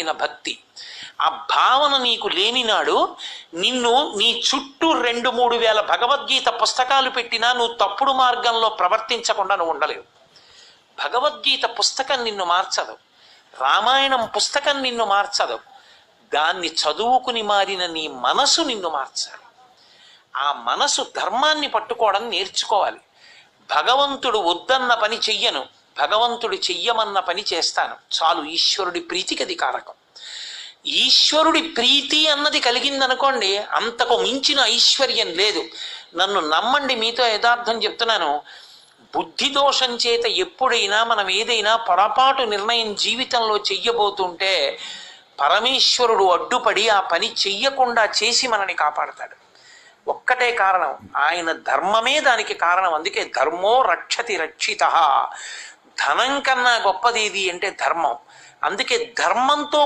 కూడిన భక్తి. ఆ భావన నీకు లేనినాడు నిన్ను నీ చుట్టూ 2-3 వేల భగవద్గీత పుస్తకాలు పెట్టినా నువ్వు తప్పుడు మార్గంలో ప్రవర్తించకుండా నువ్వు ఉండలేవు. భగవద్గీత పుస్తకం నిన్ను మార్చదు, రామాయణం పుస్తకం నిన్ను మార్చదు. దాన్ని చదువుకుని మారిన నీ మనసు నిన్ను మార్చాలి. ఆ మనసు ధర్మాన్ని పట్టుకోవడం నేర్చుకోవాలి. భగవంతుడు వద్దన్న పని చెయ్యను, భగవంతుడు చెయ్యమన్న పని చేస్తాను చాలు. ఈశ్వరుడి ప్రీతికి అది కారకం. ఈశ్వరుడి ప్రీతి అన్నది కలిగిందనుకోండి, అంతకు మించిన ఐశ్వర్యం లేదు. నన్ను నమ్మండి, మీతో యథార్థం చెప్తున్నాను. బుద్ధి దోషం చేత ఎప్పుడైనా మనం ఏదైనా పొరపాటు నిర్ణయం జీవితంలో చెయ్యబోతుంటే పరమేశ్వరుడు అడ్డుపడి ఆ పని చెయ్యకుండా చేసి మనని కాపాడతాడు. ఒక్కటే కారణం, ఆయన ధర్మమే దానికి కారణం. అందుకే ధర్మో రక్షతి రక్షితః. ధనం కన్నా గొప్పది ఏది అంటే ధర్మం. అందుకే ధర్మంతో